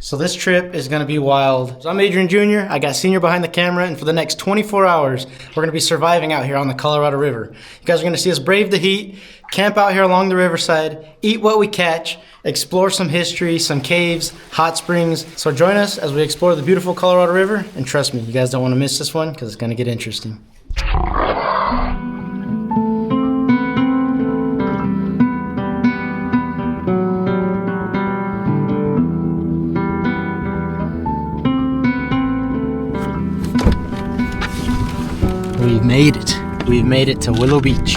So this trip is gonna be wild. So I'm Adrian Jr., I got Senior behind the camera, and for the next 24 hours, we're gonna be surviving out here on the Colorado River. You guys are gonna see us brave the heat, camp out here along the riverside, eat what we catch, explore some history, some caves, hot springs. So join us as we explore the beautiful Colorado River, and trust me, you guys don't wanna miss this one, because it's gonna get interesting. We've made it. We've made it to Willow Beach.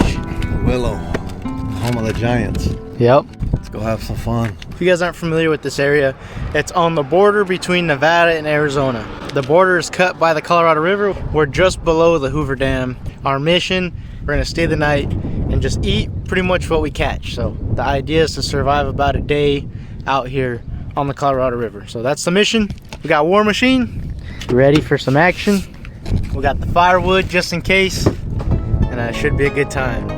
Willow, home of the Giants. Yep. Let's go have some fun. If you guys aren't familiar with this area, it's on the border between Nevada and Arizona. The border is cut by the Colorado River. We're just below the Hoover Dam. Our mission, we're gonna stay the night and just eat pretty much what we catch. So the idea is to survive about a day out here on the Colorado River. So that's the mission. We got War Machine, ready for some action. We got the firewood just in case, and it should be a good time.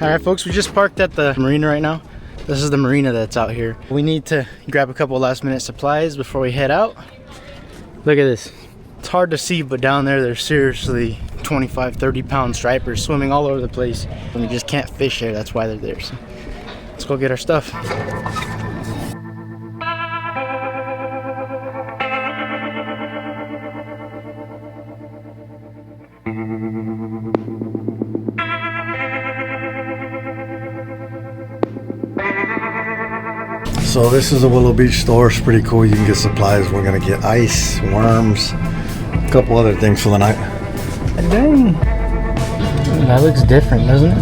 All right, folks, we just parked at the marina right now. This is the marina that's out here. We need to grab a couple last minute supplies before we head out. Look at this. It's hard to see, but down there, there's seriously 25, 30 pound stripers swimming all over the place. And you just can't fish there, that's why they're there. So let's go get our stuff. So this is a Willow Beach store. It's pretty cool. You can get supplies. We're gonna get ice, worms, a couple other things for the night. Dang. That looks different, doesn't it?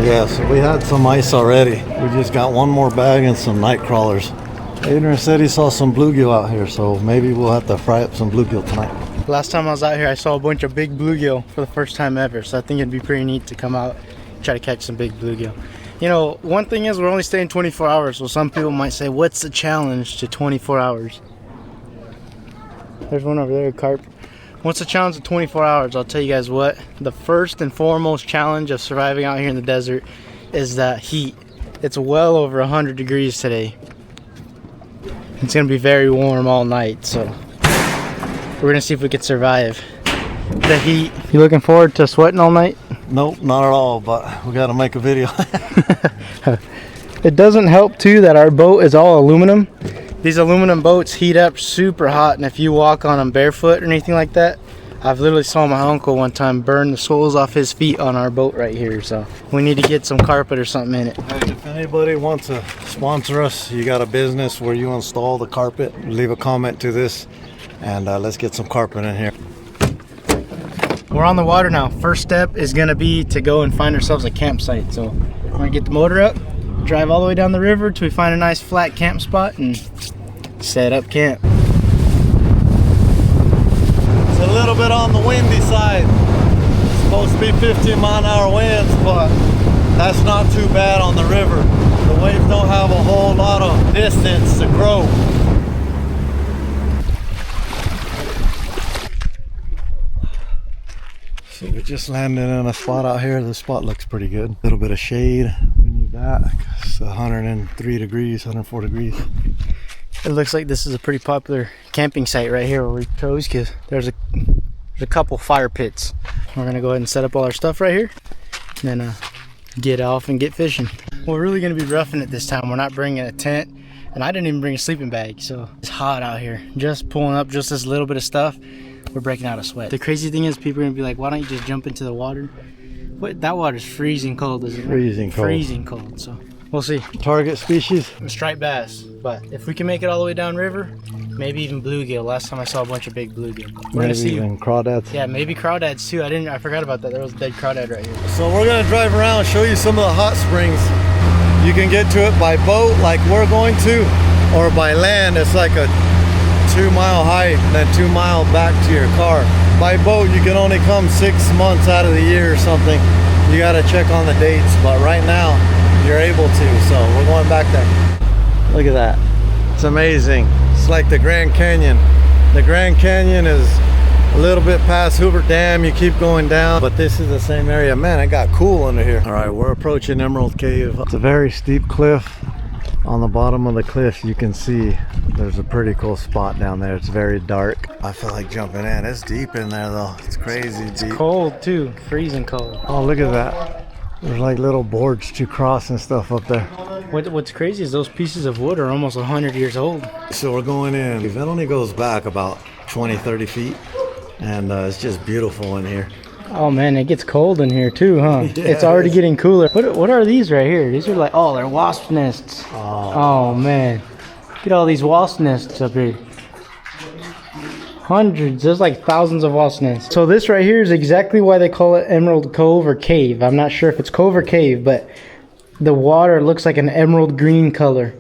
Yeah, so we had some ice already. We just got one more bag and some night crawlers. Adrian said he saw some bluegill out here, so maybe we'll have to fry up some bluegill tonight. Last time I was out here, I saw a bunch of big bluegill for the first time ever, so I think it'd be pretty neat to come out and try to catch some big bluegill. You know, one thing is we're only staying 24 hours, so some people might say, what's the challenge to 24 hours? There's one over there, carp. What's the challenge to 24 hours? I'll tell you guys what. The first and foremost challenge of surviving out here in the desert is that heat. It's well over 100 degrees today. It's gonna be very warm all night, so we're gonna see if we can survive the heat. You looking forward to sweating all night? Nope, not at all, but we gotta make a video. It doesn't help too that our boat is all aluminum. These aluminum boats heat up super hot, and if you walk on them barefoot or anything like that, I've literally saw my uncle one time burn the soles off his feet on our boat right here, so we need to get some carpet or something in it. Hey, if anybody wants to sponsor us, you got a business where you install the carpet, leave a comment to this, and let's get some carpet in here. We're on the water now. First step is gonna be to go and find ourselves a campsite. So we're gonna get the motor up, drive all the way down the river till we find a nice flat camp spot and set up camp. It's a little bit on the windy side. It's supposed to be 15-mile-an-hour winds, but that's not too bad on the river. The waves don't have a whole lot of distance to grow. So we just landed in a spot out here. The spot looks pretty good. A little bit of shade. We need that. It's 103 degrees, 104 degrees. It looks like this is a pretty popular camping site right here where we chose, because there's a couple fire pits. We're gonna go ahead and set up all our stuff right here and then get off and get fishing. We're really gonna be roughing it this time. We're not bringing a tent, and I didn't even bring a sleeping bag, so it's hot out here. Just pulling up just this little bit of stuff, we're breaking out a sweat. The crazy thing is people are gonna be like, why don't you just jump into the water? What, that water's freezing cold, isn't it? Freezing cold. Freezing cold, so we'll see. Target species? Striped bass, but if we can make it all the way down river, maybe even bluegill. Last time I saw a bunch of big bluegill. We're gonna see. Even crawdads. Yeah, maybe crawdads too. I forgot about that. There was a dead crawdad right here. So we're gonna drive around and show you some of the hot springs. You can get to it by boat like we're going to, or by land. It's like a 2-mile hike and then 2 miles back to your car. by boat you can only come 6 months out of the year or something. You got to check on the dates, but right now you're able to, so we're going back there. Look at that. It's amazing. It's like the Grand Canyon. The Grand Canyon is a little bit past Hoover Dam. You keep going down, but this is the same area. Man, it got cool under here. All right, we're approaching Emerald Cave. It's a very steep cliff. On the bottom of the cliff you can see there's a pretty cool spot down there. It's very dark. I feel like jumping in. It's deep in there though. It's crazy deep. It's cold too, freezing cold. Oh, look at that. There's like little boards to cross and stuff up there. What's crazy is those pieces of wood are almost 100 years old. So we're going in. It only goes back about 20-30 feet, and it's just beautiful in here. Oh man, it gets cold in here too, huh? Yeah, it's already getting cooler. What are these right here? These are like, oh, they're wasp nests. Oh Man, get all these wasp nests up here. Hundreds, there's like thousands of wasp nests. So this right here is exactly why they call it Emerald Cove or Cave. I'm not sure if it's cove or cave, but the water looks like an emerald green color.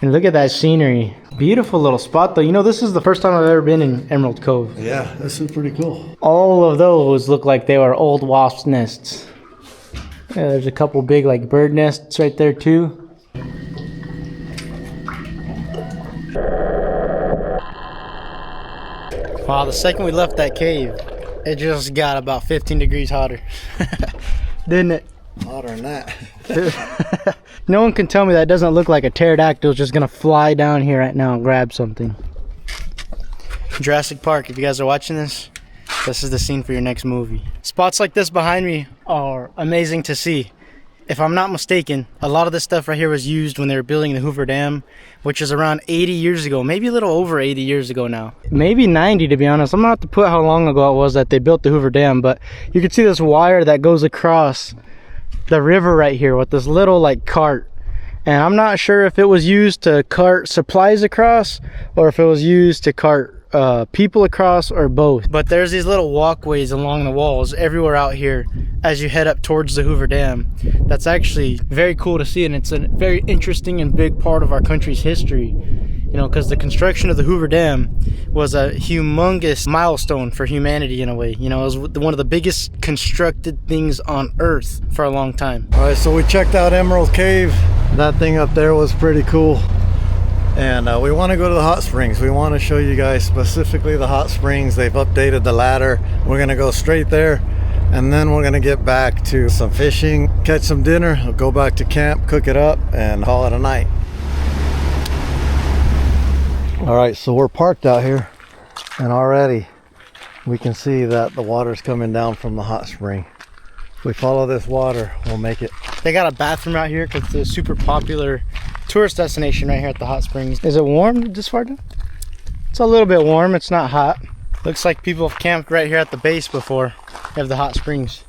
And look at that scenery. Beautiful little spot though. You know, this is the first time I've ever been in Emerald Cove. yeah, this is pretty cool. All of those look like they were old wasp nests. Yeah, there's a couple big like bird nests right there too. Wow, the second we left that cave, it just got about 15 degrees hotter. Didn't it? Hotter than that. No one can tell me that doesn't look like a pterodactyl just gonna fly down here right now and grab something. Jurassic Park, if you guys are watching this is the scene for your next movie. Spots like this behind me are amazing to see. If I'm not mistaken, a lot of this stuff right here was used when they were building the Hoover Dam, which is around 80 years ago, maybe a little over 80 years ago now. Maybe 90 to be honest. I'm gonna have to put how long ago it was that they built the Hoover Dam, but you can see this wire that goes across the river right here with this little like cart. And I'm not sure if it was used to cart supplies across or if it was used to cart people across or both. But there's these little walkways along the walls everywhere out here as you head up towards the Hoover Dam. That's actually very cool to see, and it's a very interesting and big part of our country's history. You know, because the construction of the Hoover Dam was a humongous milestone for humanity in a way. You know, it was one of the biggest constructed things on Earth for a long time. All right, so we checked out Emerald Cave. That thing up there was pretty cool. And we want to go to the hot springs. We want to show you guys specifically the hot springs. They've updated the ladder. We're going to go straight there. And then we're going to get back to some fishing, catch some dinner, go back to camp, cook it up, and call it a night. All right, so we're parked out here, and already we can see that the water's coming down from the hot spring. If we follow this water, we'll make it. They got a bathroom out here because it's a super popular tourist destination right here at the hot springs. Is it warm this far down? It's a little bit warm, it's not hot. Looks like people have camped right here at the base before of the hot springs.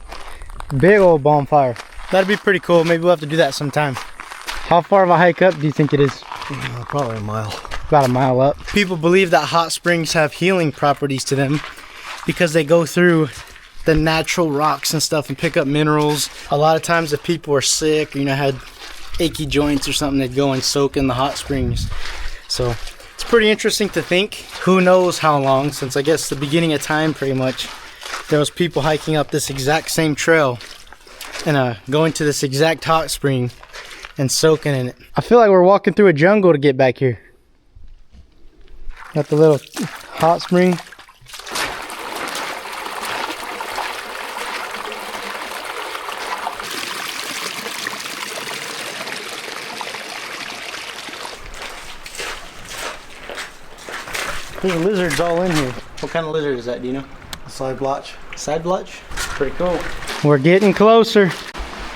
Big old bonfire. That'd be pretty cool. Maybe we'll have to do that sometime. How far of a hike up do you think it is? Probably a mile. About a mile up. People believe that hot springs have healing properties to them because they go through the natural rocks and stuff and pick up minerals. A lot of times if people were sick or, you know, had achy joints or something, they'd go and soak in the hot springs. So it's pretty interesting to think. Who knows how long, since I guess the beginning of time pretty much, there was people hiking up this exact same trail and going to this exact hot spring and soaking in it. I feel like we're walking through a jungle to get back here. Got the little hot spring. There's lizards all in here. What kind of lizard is that, do you know? Side blotch. Side blotch? Pretty cool. We're getting closer.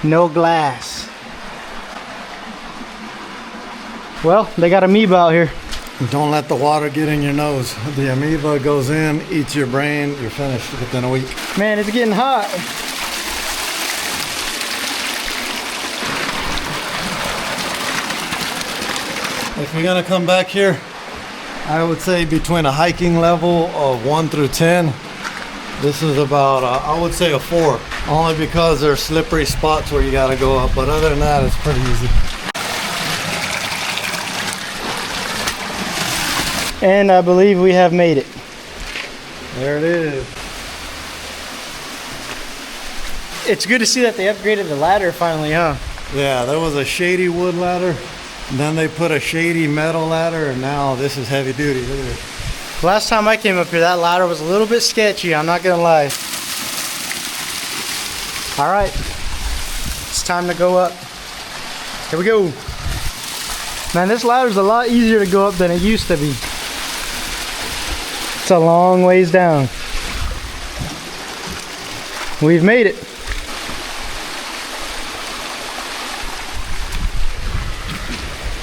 No glass. Well, they got amoeba out here. Don't let the water get in your nose. The amoeba goes in, eats your brain, you're finished within a week. Man, it's getting hot. If you're gonna come back here, I would say between a hiking level of 1 through 10, this is about, I would say a 4. Only because there's slippery spots where you gotta go up, but other than that, it's pretty easy. And I believe we have made it. There it is. It's good to see that they upgraded the ladder finally, huh? Yeah, there was a shady wood ladder, and then they put a shady metal ladder, and now this is heavy duty. Look at this. Last time I came up here, that ladder was a little bit sketchy, I'm not gonna lie. All right, it's time to go up. Here we go. Man, this ladder's a lot easier to go up than it used to be. It's a long ways down. We've made it.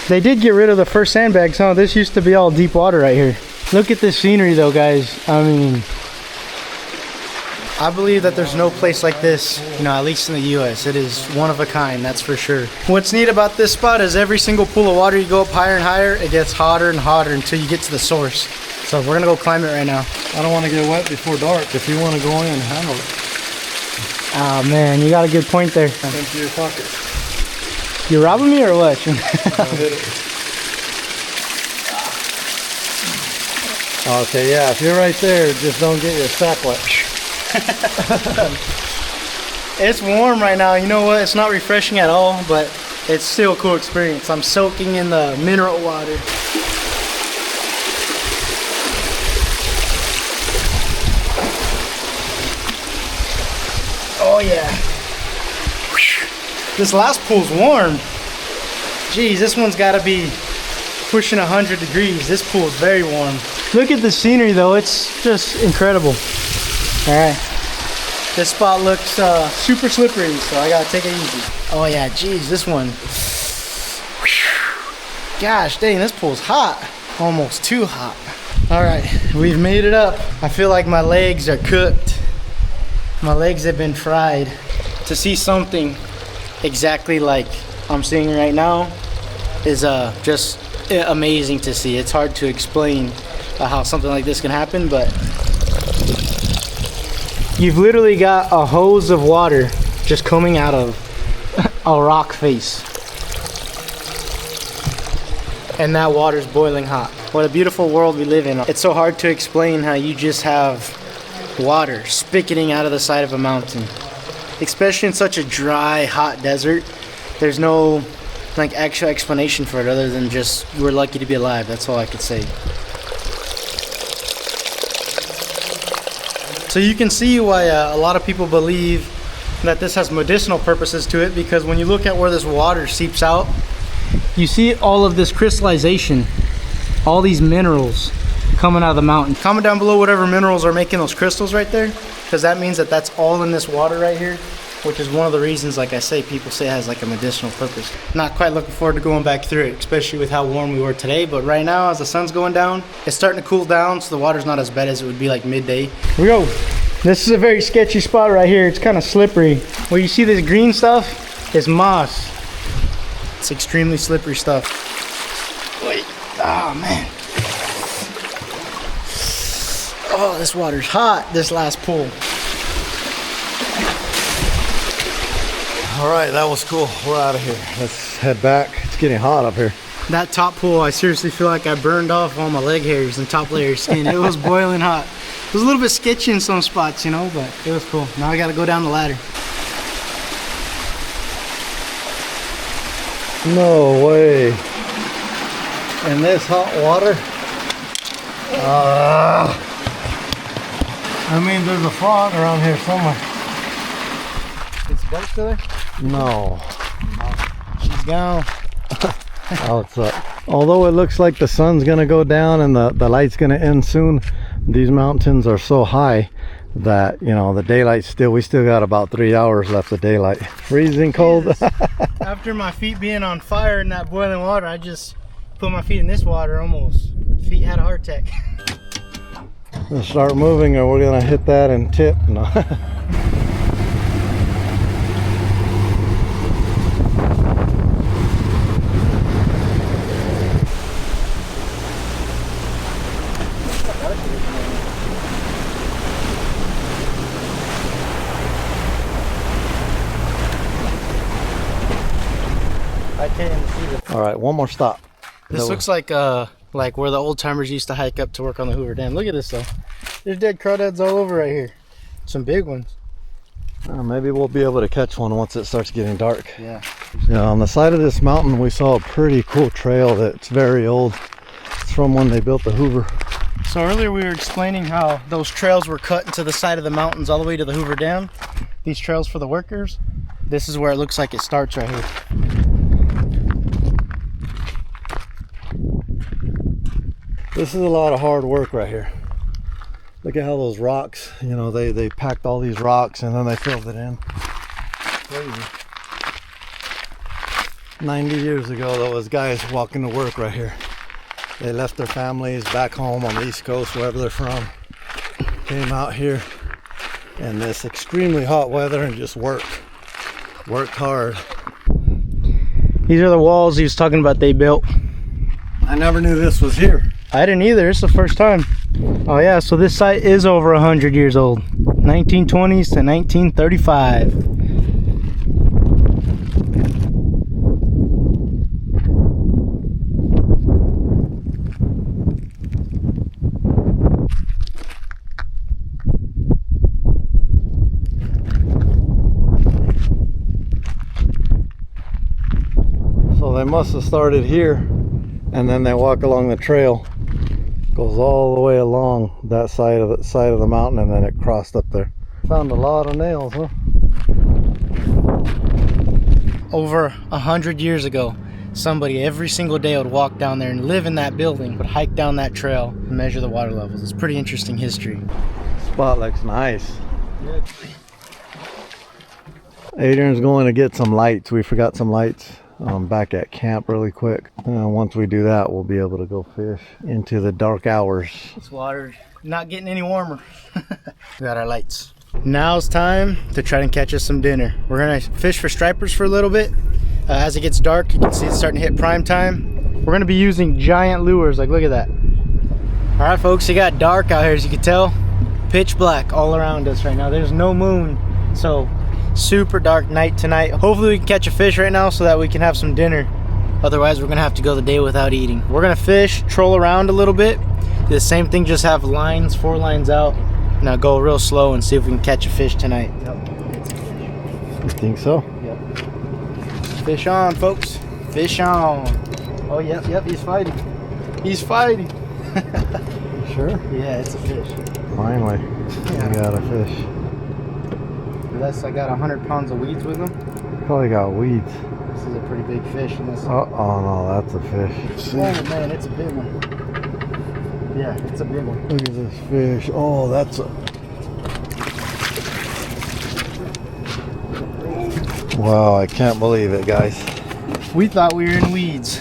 They did get rid of the first sandbags, huh? This used to be all deep water right here. Look at this scenery though, guys. I mean, I believe that there's no place like this, you know, at least in the US. It is one of a kind, that's for sure. What's neat about this spot is every single pool of water you go up higher and higher, it gets hotter and hotter until you get to the source. So we're gonna go climb it right now. I don't want to get wet before dark. If you want to go in and handle it. Oh man, you got a good point there. Empty your pockets. You robbing me or what? I'll hit it. Okay, yeah, if you're right there, just don't get your sack wet. It's warm right now. You know what? It's not refreshing at all, but it's still a cool experience. I'm soaking in the mineral water. Oh yeah. This last pool's warm. Geez, this one's gotta be pushing 100 degrees. This pool's very warm. Look at the scenery though, it's just incredible. All right, this spot looks super slippery, so I gotta take it easy. Oh yeah, geez, this one. Gosh dang, this pool's hot. Almost too hot. All right, we've made it up. I feel like my legs are cooked. My legs have been fried. To see something exactly like I'm seeing right now is just amazing to see. It's hard to explain how something like this can happen, but you've literally got a hose of water just coming out of a rock face, and that water's boiling hot. What a beautiful world we live in. It's so hard to explain how you just have water spicketing out of the side of a mountain, especially in such a dry, hot desert. There's no like actual explanation for it other than just we're lucky to be alive. That's all I could say. So you can see why a lot of people believe that this has medicinal purposes to it, because when you look at where this water seeps out, you see all of this crystallization, all these minerals coming out of the mountain. Comment down below whatever minerals are making those crystals right there, because that means that that's all in this water right here, which is one of the reasons, like I say, people say it has like a medicinal purpose. Not quite looking forward to going back through it, especially with how warm we were today, but right now as the sun's going down, it's starting to cool down, so the water's not as bad as it would be like midday. Here we go. This is a very sketchy spot right here. It's kind of slippery. Where you see this green stuff is moss. It's extremely slippery stuff. Wait, oh man. Oh, this water's hot, this last pool. All right, that was cool. We're out of here. Let's head back. It's getting hot up here. That top pool, I seriously feel like I burned off all my leg hairs and top layer skin. It was boiling hot. It was a little bit sketchy in some spots, you know, but it was cool. Now I gotta go down the ladder. No way. In this hot water? I mean, there's a frog around here somewhere. Is Bud still there? No. She's gone. Oh, it's up. Although it looks like the sun's gonna go down and the light's gonna end soon, these mountains are so high that, you know, the daylight we still got about 3 hours left of daylight. Freezing cold. After my feet being on fire in that boiling water, I just put my feet in this water, almost feet had a heart attack. Let's start moving or we're gonna hit that and tip. No. I can't even see it. All right, one more stop. This looks like where the old timers used to hike up to work on the Hoover Dam. Look at this though. There's dead crawdads all over right here. Some big ones. Maybe we'll be able to catch one once it starts getting dark. Yeah. Yeah, on the side of this mountain we saw a pretty cool trail that's very old. It's from when they built the Hoover. So earlier we were explaining how those trails were cut into the side of the mountains all the way to the Hoover Dam. These trails for the workers. This is where it looks like it starts right here. This is a lot of hard work right here. Look at how those rocks, you know, they packed all these rocks and then they filled it in. Crazy. 90 years ago, there was guys walking to work right here. They left their families back home on the East Coast, wherever they're from. Came out here in this extremely hot weather and just worked hard. These are the walls he was talking about they built. I never knew this was here. I didn't either. It's the first time. Oh yeah, so this site is over 100 years old. 1920s to 1935. So they must have started here and then they walk along the trail. Goes all the way along that side of the mountain and then it crossed up there. Found a lot of nails, huh? Over 100 years ago, somebody every single day would walk down there and live in that building, would hike down that trail and measure the water levels. It's pretty interesting history. Spot looks nice. Adrian's going to get some lights. We forgot some lights back at camp really quick. Once we do that, we'll be able to go fish into the dark hours. This water's not getting any warmer. We got our lights. Now it's time to try and catch us some dinner. We're gonna fish for stripers for a little bit. As it gets dark, you can see it's starting to hit prime time. We're gonna be using giant lures, like look at that. All right folks, it got dark out here as you can tell. Pitch black all around us right now. There's no moon, so super dark night tonight. Hopefully we can catch a fish right now so that we can have some dinner. Otherwise we're gonna have to go the day without eating. We're gonna fish, troll around a little bit, do the same thing, just have lines, 4 lines out. Now go real slow and see if we can catch a fish tonight. You think so? Yep. Fish on, folks. Fish on. Oh yep, he's fighting. He's fighting. Sure? Yeah, it's a fish. Finally, Yeah. we got a fish. Unless I got 100 pounds of weeds with him. Probably got weeds. This is a pretty big fish. Oh no, that's a fish. Oh man, it's a big one. Yeah, it's a big one. Look at this fish. Oh, that's a... Wow, I can't believe it, guys. We thought we were in weeds.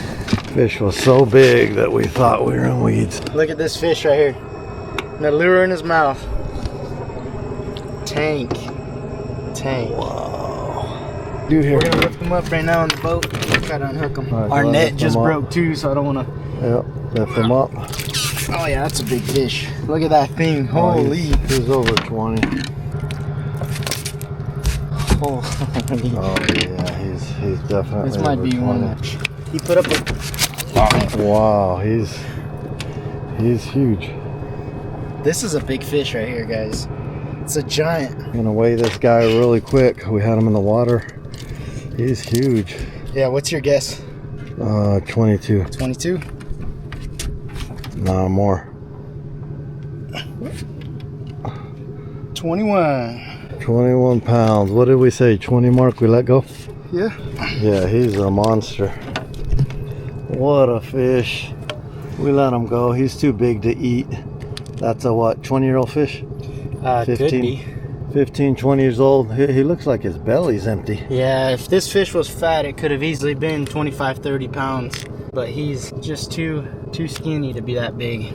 Fish was so big that we thought we were in weeds. Look at this fish right here. And the lure in his mouth. Tank. Wow. Dude, here. We're gonna lift him up right now in the boat. Try to unhook him. Right, our net just broke too, so I don't wanna. Yep, lift him up. Oh yeah, that's a big fish. Look at that thing. Holy. He's over 20. Holy. Oh yeah, he's definitely. This might over be 20. one that he put up a. Wow, he's huge. This is a big fish right here, guys. It's a giant. I'm gonna weigh this guy really quick. We had him in the water. He's huge. Yeah, what's your guess? 22. 22? No, more. 21. 21 pounds. What did we say? 20 mark we let go? Yeah. Yeah, he's a monster. What a fish. We let him go. He's too big to eat. That's a what, 20-year-old fish? 15, could be. 15, 20 years old. He looks like his belly's empty. Yeah, if this fish was fat, it could have easily been 25, 30 pounds. But he's just too skinny to be that big.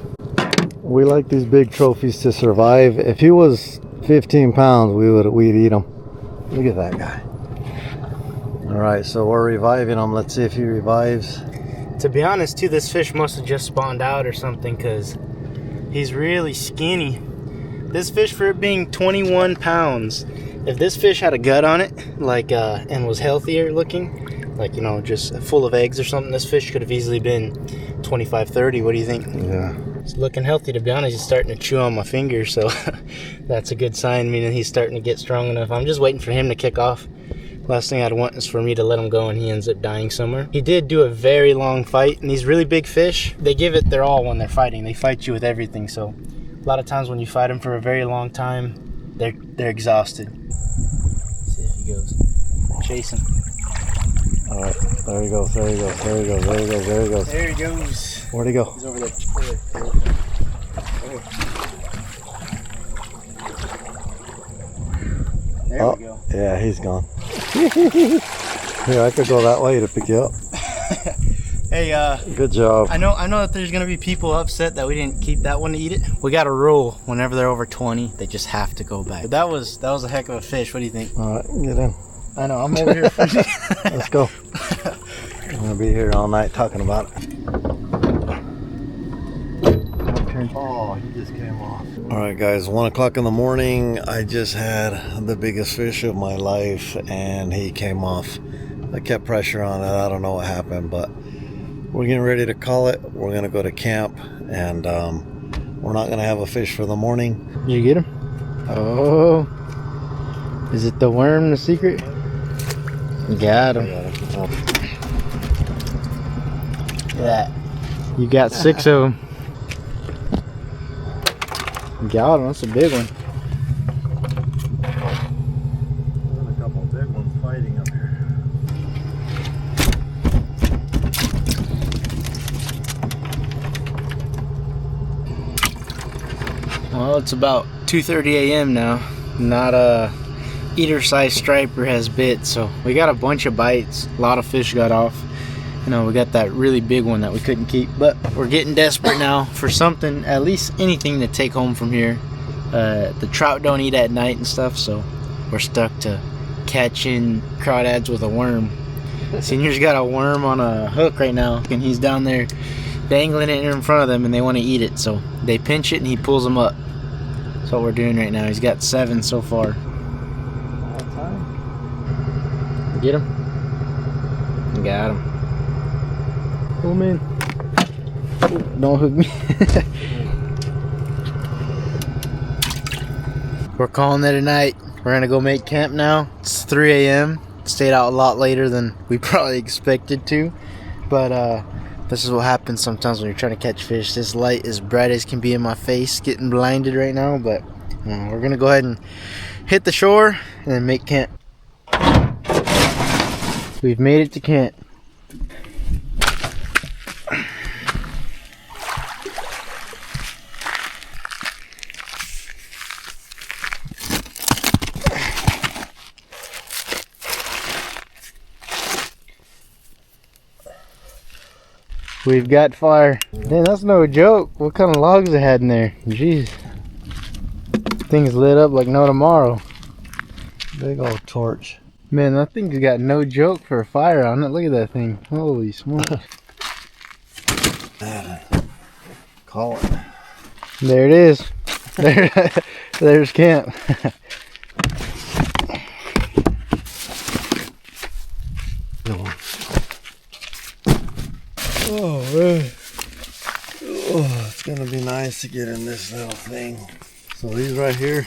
We like these big trophies to survive. If he was 15 pounds, we'd eat him. Look at that guy. All right, so we're reviving him. Let's see if he revives. To be honest, too, this fish must have just spawned out or something, because he's really skinny. This fish, for it being 21 pounds, if this fish had a gut on it, like, and was healthier looking, like, you know, just full of eggs or something, this fish could have easily been 25, 30. What do you think? Yeah. It's looking healthy, to be honest. He's starting to chew on my finger, so that's a good sign, meaning he's starting to get strong enough. I'm just waiting for him to kick off. Last thing I'd want is for me to let him go and he ends up dying somewhere. He did do a very long fight, and these really big fish, they give it their all when they're fighting. They fight you with everything, so a lot of times when you fight them for a very long time, they're exhausted. Let's see if he goes. Chase him. All right, there he goes, there he goes, there he goes, there he goes, there he goes. There he goes. Where'd he go? He's over there. There we go. Yeah, he's gone. Here, I could go that way to pick you up. Hey, good job. I know that there's gonna be people upset that we didn't keep that one to eat it. We got a rule: whenever they're over 20, they just have to go back. But that was a heck of a fish. What do you think? All right, get in. I know, I'm over here. Let's go. I'm gonna be here all night talking about it. Oh, he just came off. All right, guys, 1 o'clock in the morning. I just had the biggest fish of my life, and he came off. I kept pressure on it. I don't know what happened, but we're getting ready to call it. We're gonna go to camp, and we're not gonna have a fish for the morning. You get him? Oh, is it the worm, the secret? Got him. Yeah, you got 6 of them. Got him. That's a big one. There's a couple of big ones fighting up here. Well, it's about 2:30 a.m. now. Not a eater-sized striper has bit, so we got a bunch of bites. A lot of fish got off. You know, we got that really big one that we couldn't keep, but we're getting desperate now for something, at least anything to take home from here. The trout don't eat at night and stuff, so we're stuck to catching crawdads with a worm. Senior's got a worm on a hook right now, and he's down there dangling it in front of them, and they want to eat it, so they pinch it and he pulls them up. That's what we're doing right now. He's got 7 so far. Get him. Got him. Oh man. Oh, don't hook me. We're calling it a night. We're gonna go make camp now. It's 3 a.m. Stayed out a lot later than we probably expected to. But this is what happens sometimes when you're trying to catch fish. This light is bright as can be in my face. Getting blinded right now. But we're gonna go ahead and hit the shore and then make camp. We've made it to camp. We've got fire. Man, that's no joke. What kind of logs they had in there? Jeez. Thing's lit up like no tomorrow. Big old torch. Man, that thing's got no joke for a fire on it. Look at that thing. Holy smokes. Call it. There it is. There's camp. Oh, man. Oh, it's gonna be nice to get in this little thing. So these right here,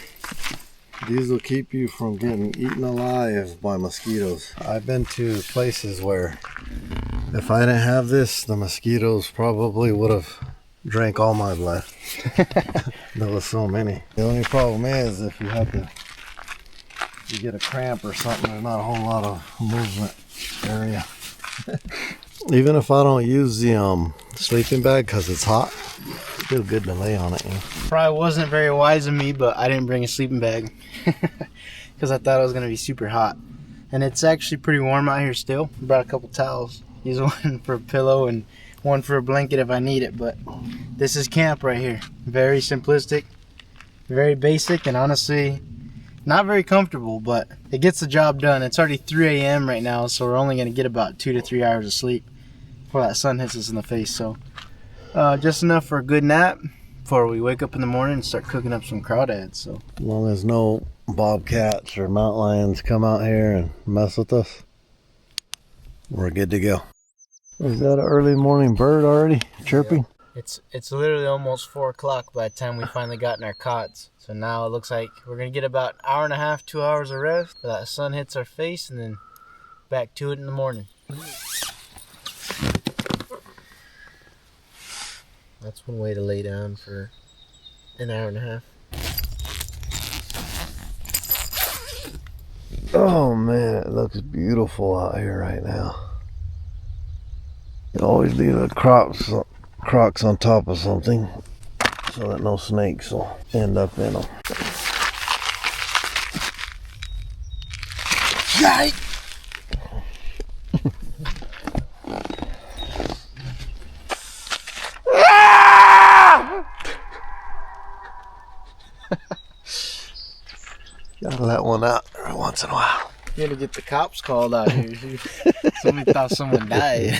these will keep you from getting eaten alive by mosquitoes. I've been to places where if I didn't have this, the mosquitoes probably would have drank all my blood. There was so many. The only problem is if you get a cramp or something, there's not a whole lot of movement area. Even if I don't use the sleeping bag because it's hot, it's still good to lay on it. You know? Probably wasn't very wise of me, but I didn't bring a sleeping bag because I thought it was going to be super hot. And it's actually pretty warm out here still. Brought a couple towels. Use one for a pillow and one for a blanket if I need it. But this is camp right here. Very simplistic, very basic, and honestly, not very comfortable, but it gets the job done. It's already 3 a.m. right now, so we're only going to get about 2 to 3 hours of sleep before that sun hits us in the face. So just enough for a good nap before we wake up in the morning and start cooking up some crawdads. So As long as no bobcats or mountain lions come out here and mess with us, we're good to go. Is that an early morning bird already chirping? It's literally almost 4 o'clock by the time we finally got in our cots. So now it looks like we're gonna get about an hour and a half, 2 hours of rest. That sun hits our face, and then back to it in the morning. That's one way to lay down for an hour and a half. Oh man, it looks beautiful out here right now. You always leave the crocs on top of something so that no snakes will end up in them. Yikes! Gotta let one out every once in a while. You had to get the cops called out here. Somebody thought someone died.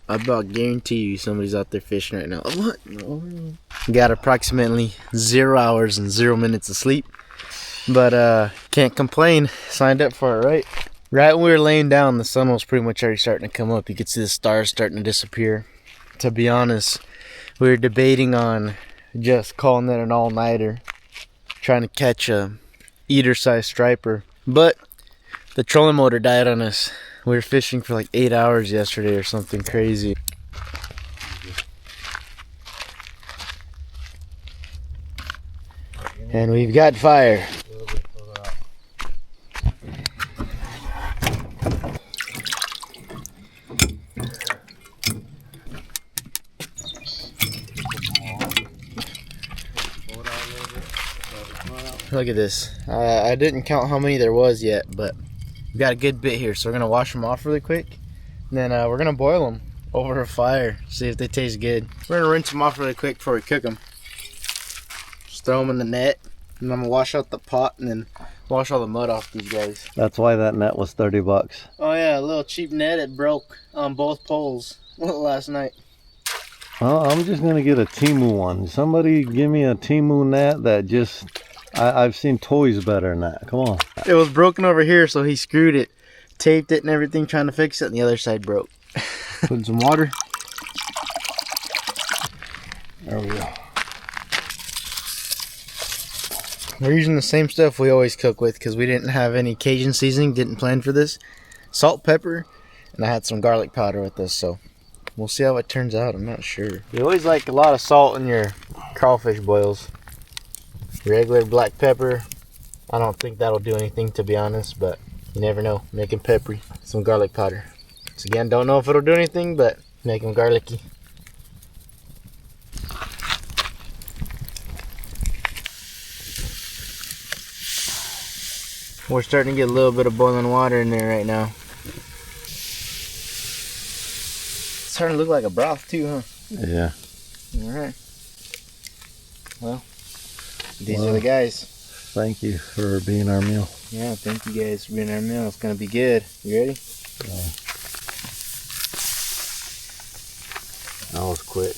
I about guarantee you somebody's out there fishing right now. What? Got approximately 0 hours and 0 minutes of sleep. But can't complain. Signed up for it, right? Right when we were laying down, the sun was pretty much already starting to come up. You could see the stars starting to disappear. To be honest, we were debating on just calling it an all-nighter, trying to catch a eater-sized striper, but the trolling motor died on us. We were fishing for like 8 hours yesterday or something crazy. And we've got fire. Look at this. I didn't count how many there was yet, but we got a good bit here, so we're gonna wash them off really quick, and then we're gonna boil them over a fire, see if they taste good. We're gonna rinse them off really quick before we cook them. Just throw them in the net, and I'm gonna wash out the pot and then wash all the mud off these guys. That's why that net was 30 bucks. Oh yeah, a little cheap net. It broke on both poles last night. Well, I'm just gonna get a Temu one. Somebody give me a Temu net that just... I've seen toys better than that. Come on. It was broken over here, so he screwed it, taped it and everything, trying to fix it, and the other side broke. Put in some water. There we go. We're using the same stuff we always cook with because we didn't have any Cajun seasoning, didn't plan for this. Salt, pepper, and I had some garlic powder with this, so we'll see how it turns out. I'm not sure. You always like a lot of salt in your crawfish boils. Regular black pepper, I don't think that'll do anything, to be honest, but you never know. Make them peppery. Some garlic powder. So again, don't know if it'll do anything, but make them garlicky. We're starting to get a little bit of boiling water in there right now. It's starting to look like a broth too, huh? Yeah. Alright. Well, these are the guys. Thank you for being our meal. Yeah, thank you guys for being our meal. It's gonna be good. You ready? Yeah. That was quick.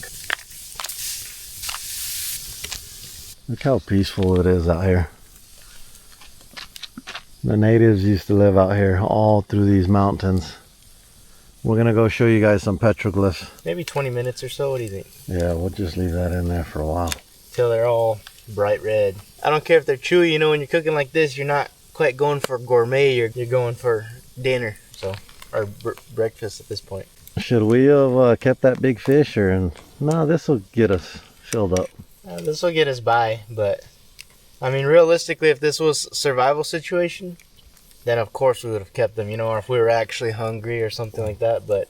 Look how peaceful it is out here. The natives used to live out here all through these mountains. We're gonna go show you guys some petroglyphs. Maybe 20 minutes or so. What do you think? Yeah, we'll just leave that in there for a while. Till they're all bright red. I don't care if they're chewy, you know, when you're cooking like this, you're not quite going for gourmet, you're going for dinner, so, or breakfast at this point. Should we have kept that big fish, or no, this will get us filled up. This will get us by, but I mean, realistically, if this was a survival situation, then of course we would have kept them, you know, or if we were actually hungry or something like that, but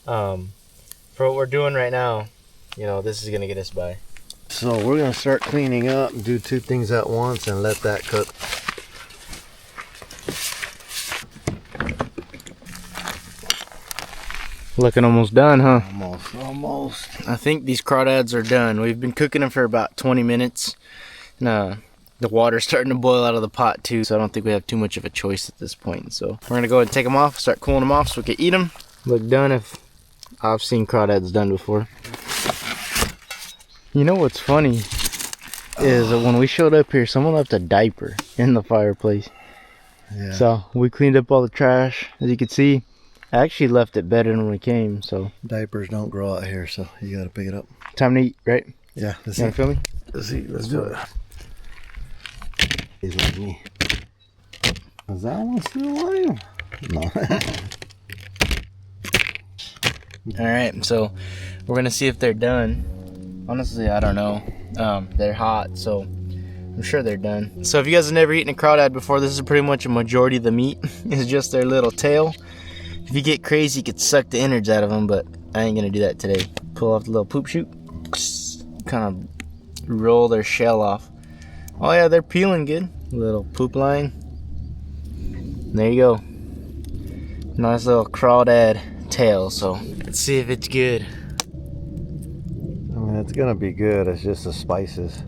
for what we're doing right now, you know, this is gonna get us by. So we're gonna start cleaning up, do two things at once, and let that cook. Looking almost done, huh? Almost. I think these crawdads are done. We've been cooking them for about 20 minutes. And, the water's starting to boil out of the pot too, so I don't think we have too much of a choice at this point. So we're gonna go ahead and take them off, start cooling them off so we can eat them. Look done if I've seen crawdads done before. You know what's funny is that when we showed up here, someone left a diaper in the fireplace. Yeah. So we cleaned up all the trash, as you can see. I actually left it better than when we came, so. Diapers don't grow out here, so you gotta pick it up. Time to eat, right? Yeah, let's You wanna feel me? Let's eat, let's do it. He's like me. Is that one still alive? No. Alright, so we're gonna see if they're done. Honestly, I don't know. They're hot, so I'm sure they're done. So if you guys have never eaten a crawdad before, this is pretty much a majority of the meat. It's just their little tail. If you get crazy, you could suck the innards out of them, but I ain't gonna do that today. Pull off the little poop chute. Kind of roll their shell off. Oh yeah, they're peeling good. Little poop line. There you go. Nice little crawdad tail, so let's see if it's good. I mean, it's gonna be good. It's just the spices.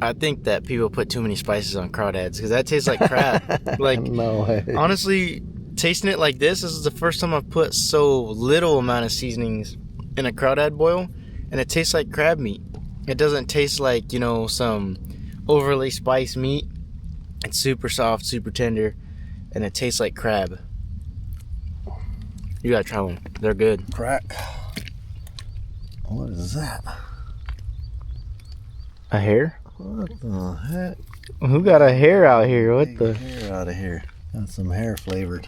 I think that people put too many spices on crawdads because that tastes like crab. Like, no way. Honestly, tasting it like this is the first time I've put so little amount of seasonings in a crawdad boil, and it tastes like crab meat. It doesn't taste like, you know, some overly spiced meat. It's super soft, super tender, and it tastes like crab. You gotta try one. They're good. Crack. What is that? A hair? What the heck? Who got a hair out here? What Big the? hair out of here. Got some hair flavored.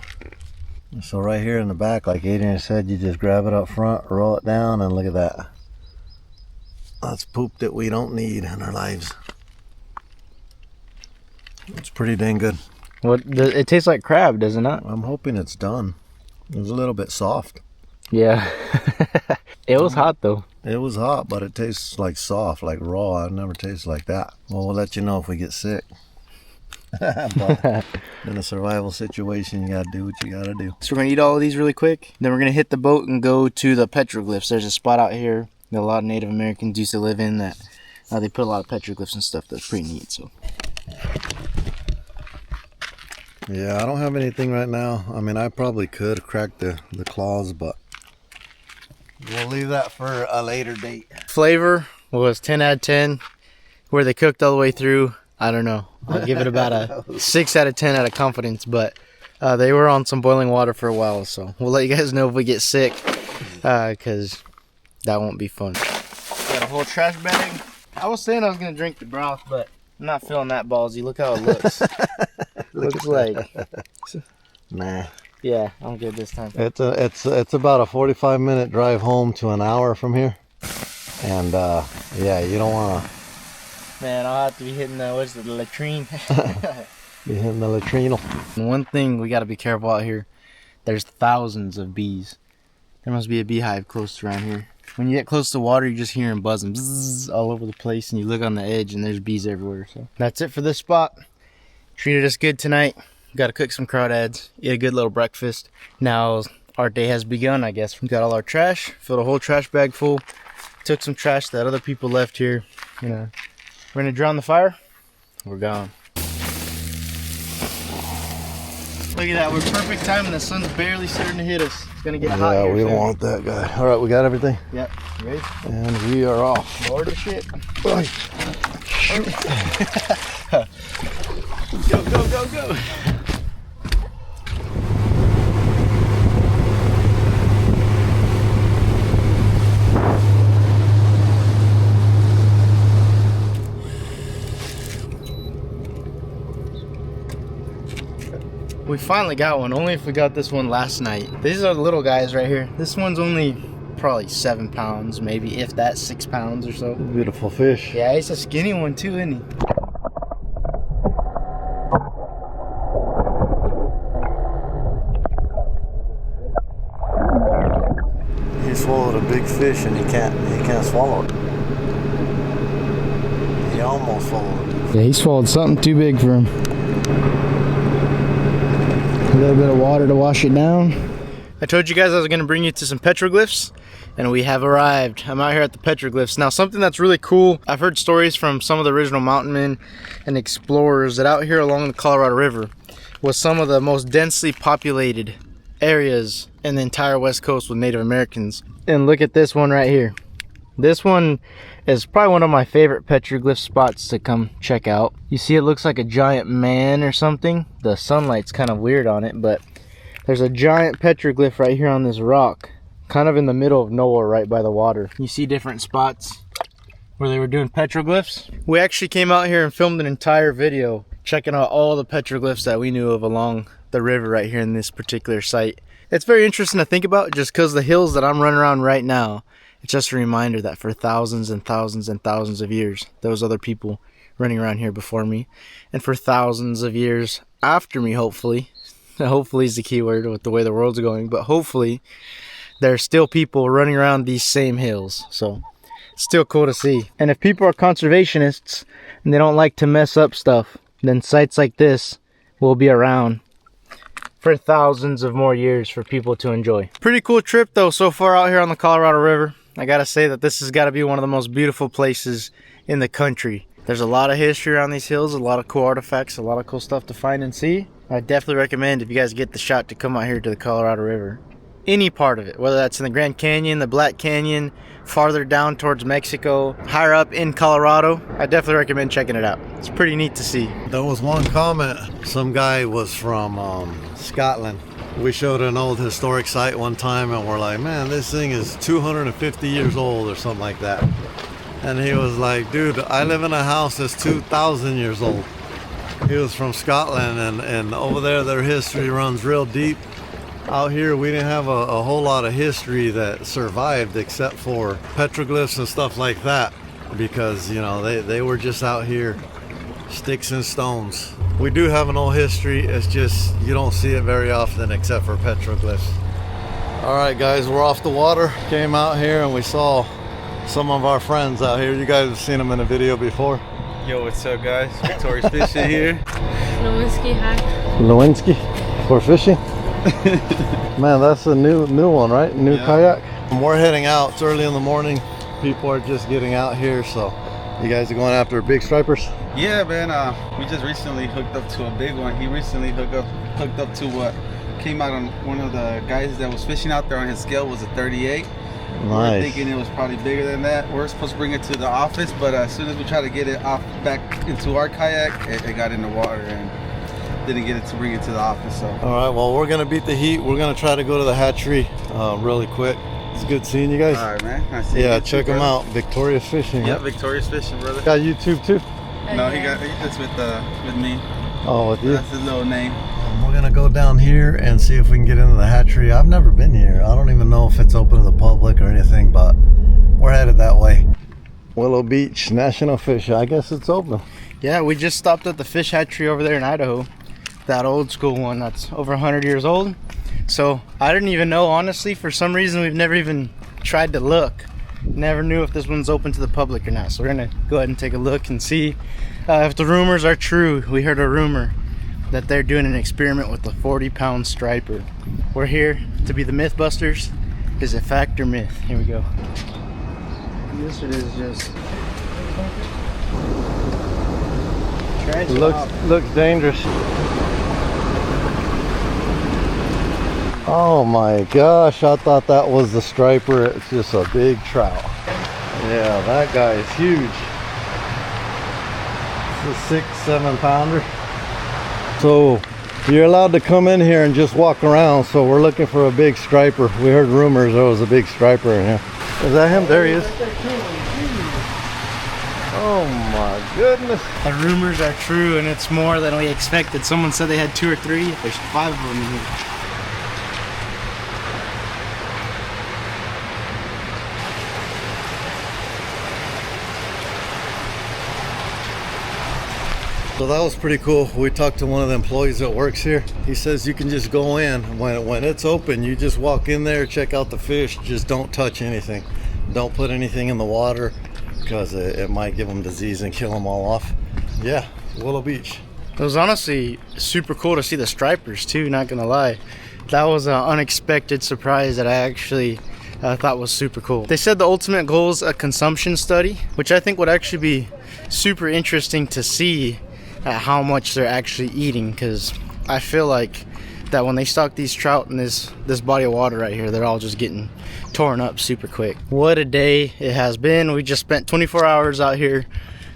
So right here in the back, like Adrian said, you just grab it up front, roll it down, and look at that. That's poop that we don't need in our lives. It's pretty dang good. What? It tastes like crab, does it not? I'm hoping it's done. It was a little bit soft. Yeah. It was hot though. It was hot, but it tastes like soft, like raw. I've never tasted like that. Well, we'll let you know if we get sick. But in a survival situation, you gotta do what you gotta do. So we're gonna eat all of these really quick. Then we're gonna hit the boat and go to the petroglyphs. There's a spot out here that a lot of Native Americans used to live in that they put a lot of petroglyphs and stuff that's pretty neat. So. Yeah, I don't have anything right now. I mean, I probably could crack the claws, but we'll leave that for a later date. Flavor was 10 out of 10. Where they cooked all the way through, I don't know. I'll give it about a 6 out of 10 out of confidence, but they were on some boiling water for a while, so we'll let you guys know if we get sick, because that won't be fun. Got a whole trash bag. I was saying I was going to drink the broth, but I'm not feeling that ballsy. Look how it looks. Looks like. Nah. Yeah, I'm good this time. It's about a 45-minute drive home to an hour from here, and yeah, you don't want to. Man, I'll have to be hitting the latrine. Be hitting the latrine. And one thing we got to be careful out here. There's thousands of bees. There must be a beehive close around here. When you get close to water, you just hear them buzzing bzzz, all over the place, and you look on the edge, and there's bees everywhere. So that's it for this spot. Treated us good tonight. Got to cook some crawdads, eat a good little breakfast. Now our day has begun, I guess. We got all our trash, filled a whole trash bag full. Took some trash that other people left here. You know, we're gonna drown the fire. We're gone. Look at that, we're perfect time and the sun's barely starting to hit us. It's gonna get hot here. Yeah, we don't want that guy. All right, we got everything? Yep, you ready? And we are off. Lord of shit. Right. Go, go, go, go. We finally got one, only if we got this one last night. These are the little guys right here. This one's only probably 7 pounds, maybe, if that, 6 pounds or so. Beautiful fish. Yeah, he's a skinny one too, isn't he? He swallowed a big fish and he can't swallow it. He almost swallowed it. Yeah, he swallowed something too big for him. A little bit of water to wash it down. I told you guys I was going to bring you to some petroglyphs, and we have arrived. I'm out here at the petroglyphs. Now, something that's really cool, I've heard stories from some of the original mountain men and explorers that out here along the Colorado River was some of the most densely populated areas in the entire West Coast with Native Americans. And look at this one right here. This one is probably one of my favorite petroglyph spots to come check out. You see it looks like a giant man or something. The sunlight's kind of weird on it, but There's a giant petroglyph right here on this rock, kind of in the middle of nowhere right by the water. You see different spots where they were doing petroglyphs. We actually came out here and filmed an entire video checking out all the petroglyphs that we knew of along the river right here in this particular site. It's very interesting to think about just because the hills that I'm running around right now, it's just a reminder that for thousands and thousands and thousands of years, there was other people running around here before me. And for thousands of years after me, hopefully is the key word with the way the world's going, but hopefully there's still people running around these same hills. So it's still cool to see. And if people are conservationists and they don't like to mess up stuff, then sites like this will be around for thousands of more years for people to enjoy. Pretty cool trip though so far out here on the Colorado River. I gotta say that this has got to be one of the most beautiful places in the country. There's a lot of history around these hills, a lot of cool artifacts, a lot of cool stuff to find and see. I definitely recommend, if you guys get the shot, to come out here to the Colorado River. Any part of it, whether that's in the Grand Canyon, the Black Canyon, farther down towards Mexico, higher up in Colorado, I definitely recommend checking it out. It's pretty neat to see. There was one comment. Some guy was from Scotland. We showed an old historic site one time and we're like, man, this thing is 250 years old or something like that. And he was like, dude, I live in a house that's 2,000 years old. He was from Scotland, and over there their history runs real deep. Out here we didn't have a whole lot of history that survived except for petroglyphs and stuff like that, because you know they were just out here sticks and stones. We do have an old history, it's just you don't see it very often except for petroglyphs. All right guys, we're off the water. Came out here and we saw some of our friends out here. You guys have seen them in a video before. Yo, what's up guys? Victorious Fishing here. Lewinsky, hi. Lewinsky for fishing. Man, that's a new one, right? New kayak. And we're heading out. It's early in the morning. People are just getting out here, so you guys are going after big stripers? Yeah, man. We just recently hooked up to a big one. He recently hooked up to what came out on one of the guys that was fishing out there. On his scale was a 38. Nice. We're thinking it was probably bigger than that. We're supposed to bring it to the office, but as soon as we try to get it off back into our kayak, it got in the water and didn't get it to bring it to the office. So all right, well, we're gonna beat the heat. We're gonna try to go to the hatchery really quick. It's good seeing you guys. all right, man. Nice seeing Yeah, you check too, them brother. out. Victorious Fishing. Yep, Victorious Fishing, brother. Got YouTube too? No, he just with me. Oh, with you? That's his little name. We're gonna go down here and see if we can get into the hatchery. I've never been here. I don't even know if it's open to the public or anything, but we're headed that way. Willow Beach National Fish. I guess it's open. Yeah, we just stopped at the fish hatchery over there in Idaho. That old school one that's over 100 years old. So I didn't even know, honestly. For some reason, we've never even tried to look. Never knew if this one's open to the public or not. So we're gonna go ahead and take a look and see if the rumors are true. We heard a rumor that they're doing an experiment with a 40-pound striper. We're here to be the Mythbusters. Is it fact or myth? Here we go. This it is just. Looks dangerous. Oh my gosh, I thought that was the striper. It's just a big trout. Yeah, that guy is huge. It's a 6-7 pounder. So you're allowed to come in here and just walk around, so we're looking for a big striper. We heard rumors there was a big striper in here. Is that him? There he is. Oh my goodness. The rumors are true and it's more than we expected. Someone said they had 2 or 3. There's 5 of them in here. So that was pretty cool. We talked to one of the employees that works here. He says you can just go in when it's open. You just walk in there, check out the fish. Just don't touch anything. Don't put anything in the water because it might give them disease and kill them all off. Yeah, Willow Beach. It was honestly super cool to see the stripers too, not gonna lie. That was an unexpected surprise that I actually thought was super cool. They said the ultimate goal is a consumption study, which I think would actually be super interesting to see how much they're actually eating, because I feel like that when they stock these trout in this body of water right here, they're all just getting torn up super quick. What a day it has been. We just spent 24 hours out here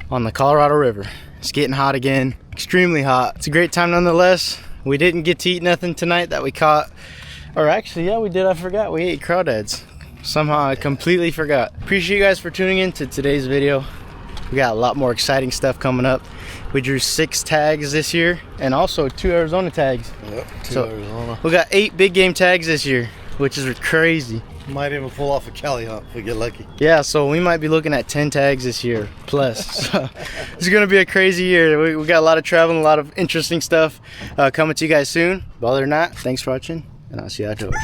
on the Colorado River. It's getting hot again, extremely hot. It's a great time nonetheless. We didn't get to eat nothing tonight that we caught. Or actually, yeah, we did. I forgot. We ate crawdads. Somehow I completely forgot. Appreciate you guys for tuning in to today's video. We got a lot more exciting stuff coming up. We drew 6 tags this year and also 2 Arizona tags. Yep, So, Arizona. we got 8 big game tags this year, which is crazy. Might even pull off a Cali hunt if we get lucky. Yeah, so we might be looking at 10 tags this year plus. So it's gonna be a crazy year. We got a lot of traveling, a lot of interesting stuff coming to you guys soon. But other than that, thanks for watching, and I'll see you outdoors.